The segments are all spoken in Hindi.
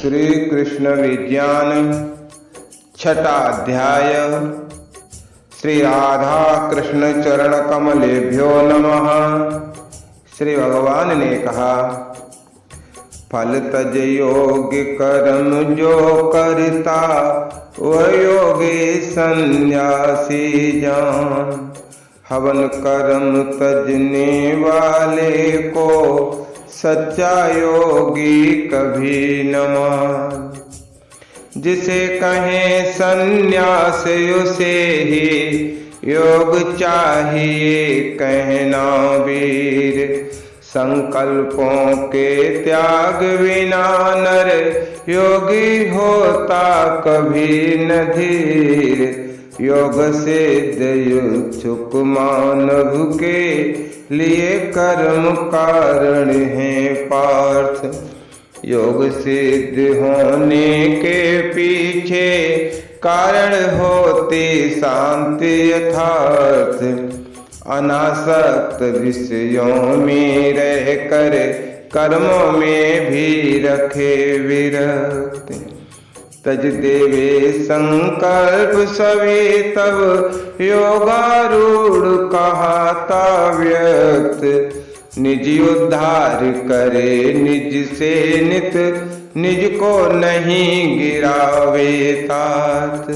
श्री कृष्ण विज्ञान छठा अध्याय। श्री राधा कृष्ण चरण कमलेभ्यो नमः। श्री भगवान ने कहा, फल तज योग कर्म जो करता वह योगी सन्यासी जान। हवन कर्म तजने वाले को सच्चा योगी कभी न मान। जिसे कहें सन्यास उसे ही योग चाहिए कहना वीर। संकल्पों के त्याग बिना नर योगी होता कभी न धीर। योग सिद्ध इच्छुक मानव के लिए कर्म कारण है पार्थ। योग सिद्ध होने के पीछे कारण होती शांति यथार्थ। अनासक्त विषयों में रह कर कर्मों में भी रखे विरक्त। तज देवे संकल्प सभी तब योगारूढ़ कहाता व्यक्त। निज उद्धार करे निज से नित निज को नहीं गिरावे तात।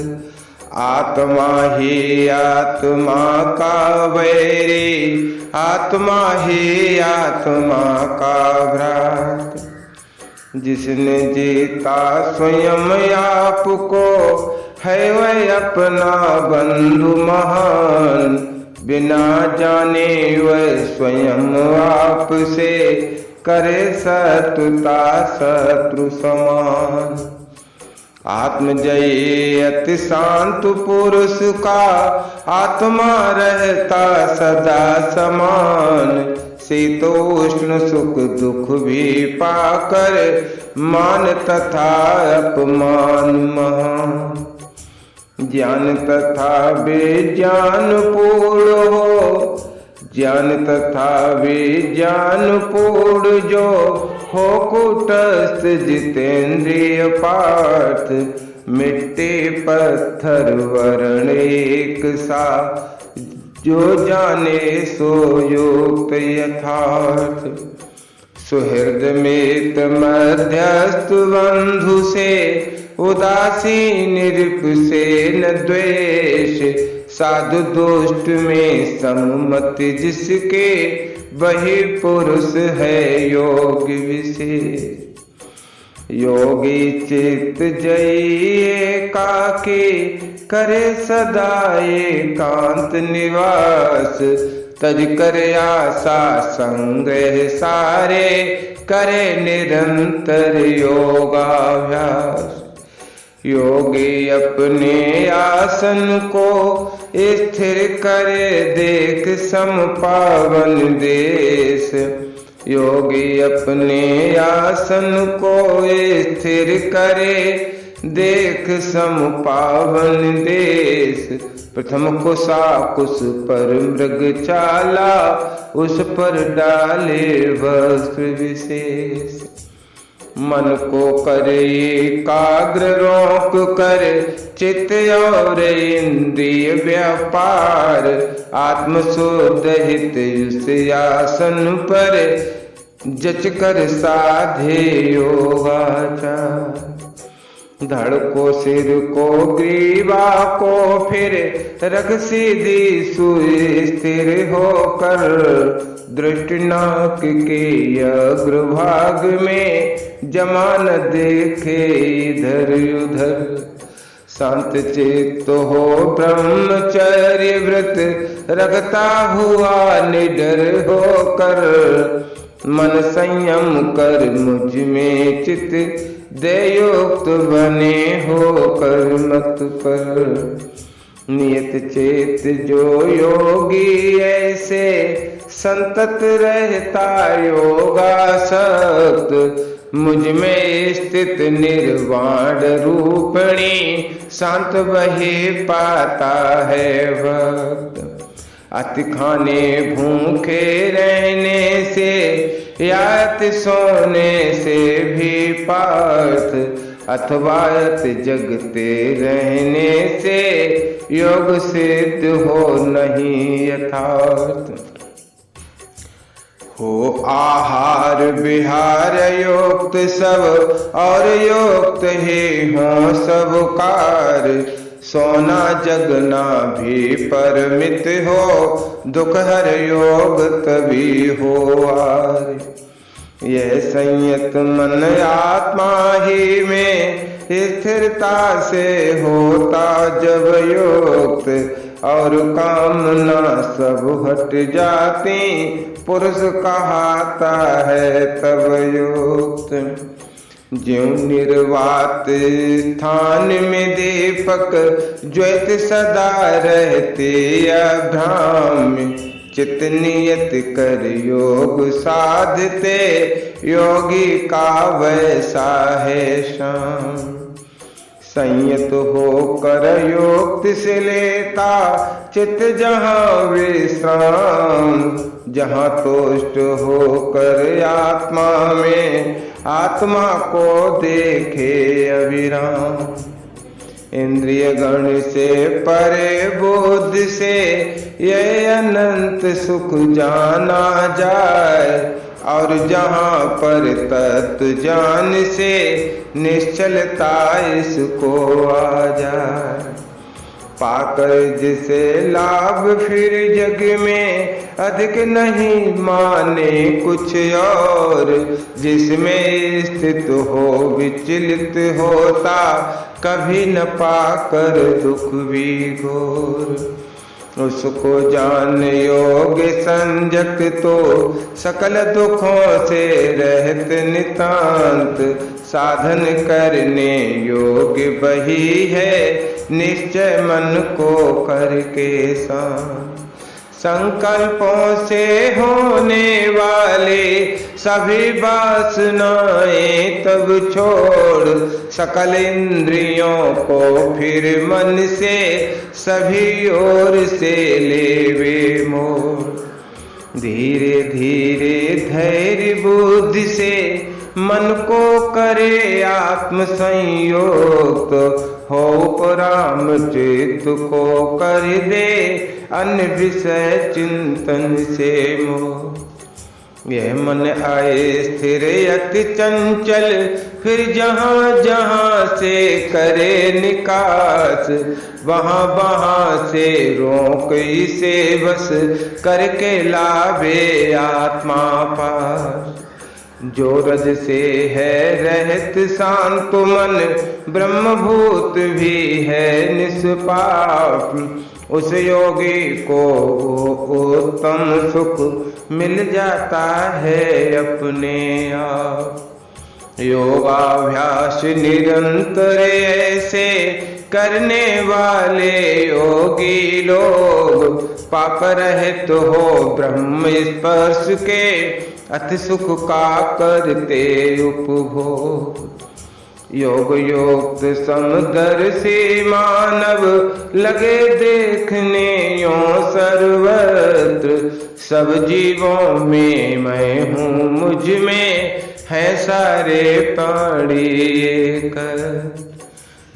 आत्मा ही आत्मा का वैरी आत्मा ही आत्मा का भ्रात। जिसने जीता स्वयं आप को है वह अपना बंधु महान। बिना जाने वह स्वयं आप से करे शत्रुता शत्रु समान। आत्मजयी अति शांत पुरुष का आत्मा रहता सदा समान। शीतोष्ण सुख दुख भी पाकर मान तथा अपमान महान। ज्ञान तथा विज्ञान पूर्ण हो ज्ञान तथा विज्ञान पूर्ण जो हो कुटस्थ जितेंद्रिय पार्थ। मिट्टी पत्थर वर्ण एक सा जो जाने सो युक्त यथार्थ। सुहृद मित मध्यस्थ बंधु से उदासी निरप से न द्वेष। साधु दुष्ट में सम्मत जिसके वही पुरुष है योग विशेष। योगी चित्त जयी एकाकी करे सदा एकांत निवास। तज करे आशा संग्रह सारे करे निरंतर योगाभ्यास। योगी अपने आसन को स्थिर करे देख समपावन देश। योगी अपने आसन को स्थिर करे देख समपावन देश। प्रथम कुश पर मृग चाला उस पर डाले वस्त्र विशेष। मन को करे एकाग्र रोक कर चित्त और इंद्रिय व्यापार। आत्म शुद्ध हित उस आसन पर जच कर साधे योगाचार। धड़ को सिर को ग्रीवा को फिर रख सीधी सुस्थिर होकर। दृष्टि नाक के अग्रभाग में जमा न देखे इधर उधर। शांत चित्त हो ब्रह्मचर्य व्रत रखता हुआ निडर होकर। मन संयम कर मुझ में चित दे युक्त बने होकर मत पर। नियत चेत जो योगी ऐसे संतत रहता योगासक्त। मुझ में स्थित निर्वाण रूपिणी शांत वही पाता है भक्त। अति खाने भूखे रहने से यात सोने से भी पार्थ, अथवा अति जगते रहने से योग सिद्ध हो नहीं यथार्थ। हो आहार विहार युक्त सब और युक्त ही हो सब कार्य, सोना जगना भी परमित हो, दुख हर योग तभी हो आर्य। यह संयत मन आत्मा ही में स्थिरता से होता जब युक्त, और कामना सब हट जाती, पुरुष कहाता है तब युक्त। ज्यों निर्वात स्थान में दीपक ज्योत सदा रहते अभ्राम, चित नियत कर योग साधते, योगी का वैसा है शाम। संयत होकर योग से लेता चित जहाँ विश्राम, जहाँ तुष्ट होकर आत्मा में आत्मा को देखे अविराम। इंद्रिय गण से परे बोध से यह अनंत सुख जाना जाए, और जहाँ पर तत्व जान से निश्चलता इसको आ जाए। पाकर जिसे लाभ फिर जग में अधिक नहीं माने कुछ और, जिसमें स्थित हो विचलित होता, कभी न पाकर दुख भी घोर। उसको जान योग संजक तो सकल दुखों से रहत नितांत, साधन करने योग वही है, निश्चय मन को करके शांत। संकल्पों से होने वाले सभी वासनाएं तब छोड़, सकल इंद्रियों को फिर मन से सभी ओर से लेवे मोड़। धीरे धीरे धैर्य बुद्धि से मन को करे आत्म संयोग, हो राम चित्त को कर दे अन्य विषय चिंतन से मोह। यह मन आए स्थिर अति चंचल, फिर जहाँ जहाँ से करे निकास, वहाँ वहाँ से रोक इसे बस करके लावे आत्मा पास। जो रज से है रहत शांत मन, ब्रह्मभूत भी है निष्पाप, उस योगी को उत्तम सुख मिल जाता है अपने आप। योगाभ्यास निरंतर ऐसे करने वाले योगी लोग, पाप रहित हो ब्रह्म स्पर्श के, अति सुख का करते उपभोग। योग योक्त समदर्शी मानव लगे देखने यो सर्वत्र, सब जीवों में मैं हूँ मुझ में है सारे प्राणी एक।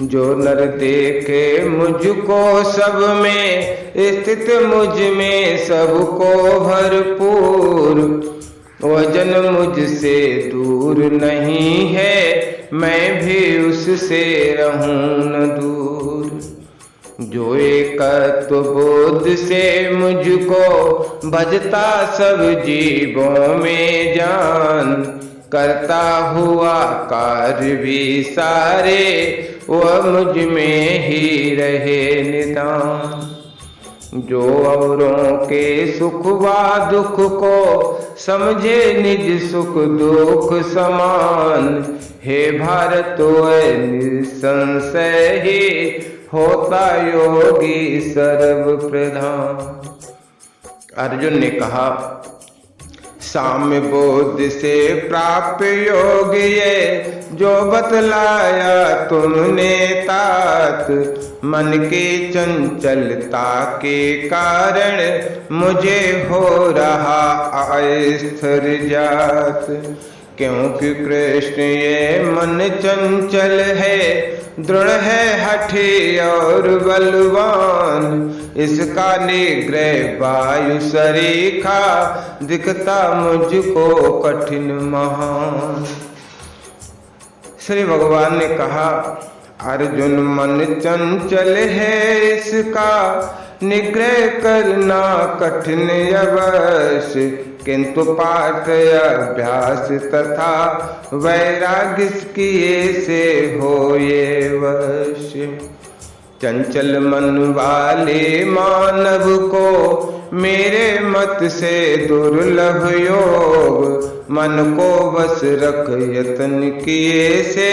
जो नर देखे मुझको सब में स्थित, मुझ में सबको भरपूर, वजन मुझसे दूर नहीं है, मैं भी उससे रहूं न दूर। जो एकत्व बोध से मुझको भजता सब जीवों में जान, करता हुआ कार्य भी सारे, वह मुझ में ही रहे निदान। जो औरों के सुख व दुख को समझे निज सुख दुख समान, हे भारत निसंशय ही होता योगी सर्व प्रधान। अर्जुन ने कहा, साम्य बोध से प्राप्त योग ये जो बतलाया तुमने तात, मन के चंचलता के कारण मुझे हो रहा अस्थिर जात। क्योंकि कृष्ण ये मन चंचल है, दृढ़ है हठी और बलवान, इसका निग्रह वायु सरीखा दिखता मुझको कठिन महान। श्री भगवान ने कहा, अर्जुन मन चंचल है, इसका निग्रह करना कठिन अवश्य, किंतु पाठ अभ्यास तथा वैराग्य किए से हो ये वश्य। चंचल मन वाले मानव को मेरे मत से दुर्लभ योग, मन को बस रख यत्न किए से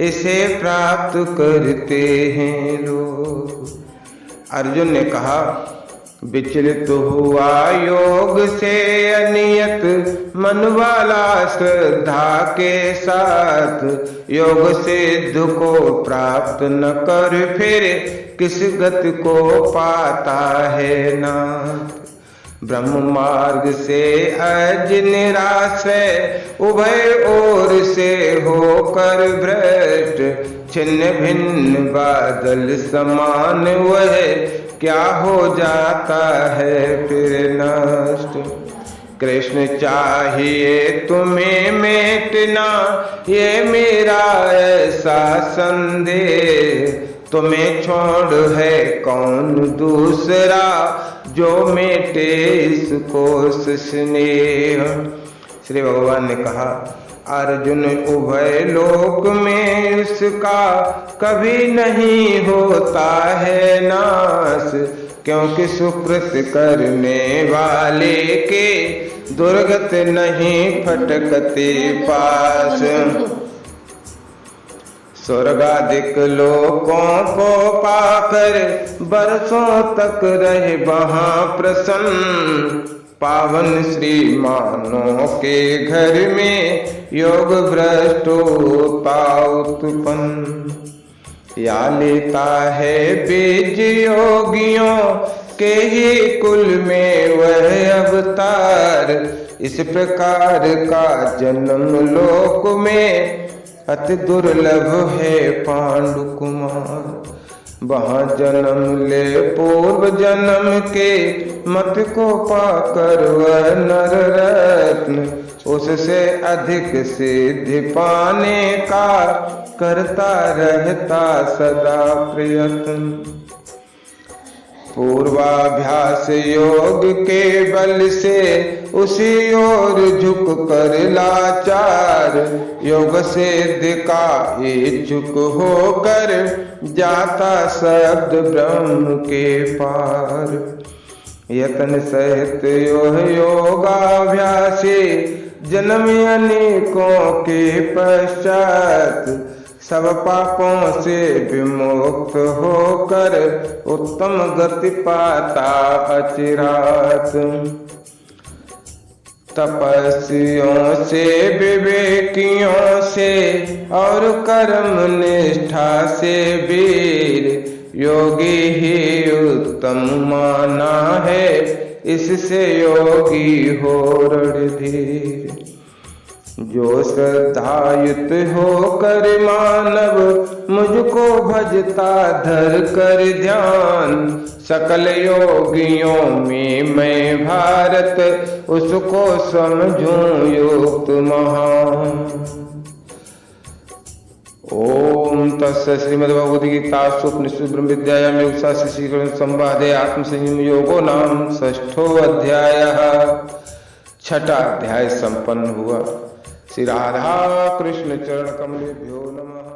इसे प्राप्त करते हैं लोग। अर्जुन ने कहा, विचलित हुआ योग से अनियत मन वाला श्रद्धा के साथ, योग सिद्ध को प्राप्त न कर फिर किस गति को पाता है नाथ। ब्रह्म मार्ग से अज निराश है, उभय ओर से होकर भ्रष्ट, छिन्न भिन्न बादल समान वह क्या हो जाता है फिर नष्ट। कृष्ण चाहिए तुम्हें मेटना, ये मेरा ऐसा संदेह, तुम्हें छोड़ है कौन दूसरा जो मेटे इसको स्नेह। श्री भगवान ने कहा, अर्जुन उभय लोक में उसका कभी नहीं होता है नाश, क्योंकि सुकृत करने वाले के दुर्गत नहीं फटकते पास। स्वर्गादिक लोकों को पाकर बरसों तक रहे वहाँ प्रसन्न, पावन श्रीमानों के घर में योग भ्रष्ट होता उत्पन्न। या लेता है बीज योगियों के ही कुल में वह अवतार, इस प्रकार का जन्म लोक में अति दुर्लभ है पांडु कुमार। वहाँ जन्म ले पूर्व जन्म के मत को पाकर वह नर रत्न, उससे अधिक सिद्धि पाने का करता रहता सदा प्रयत्न। पूर्वाभ्यास योग के बल से उसी ओर झुक कर लाचार, योग सिद्धि का इच्छुक होकर जाता शब्द ब्रह्म के पार। यतन सहित योगाभ्यासी जन्म अनेकों के पश्चात, सब पापों से विमुक्त होकर उत्तम गति पाता अचिरात। तपस्वियों से विवेकियों से और कर्म निष्ठा से वीर, योगी ही उत्तम माना है, इससे योगी हो रणधीर। जो श्रद्धायुत होकर मानव मुझको भजता धर कर ध्यान, सकल योगियों में मैं भारत उसको समझूं युक्त महान। ओम तस्य श्रीमद्भगवद्गीता उपनिषद ब्रह्म विद्यायां योगशास्त्रे श्रीकृष्ण संवादे आत्मसंयम योगो नाम षष्ठो अध्यायः। छठा अध्याय संपन्न हुआ। श्री राधा कृष्ण चरण कमलेभ्यो नमः।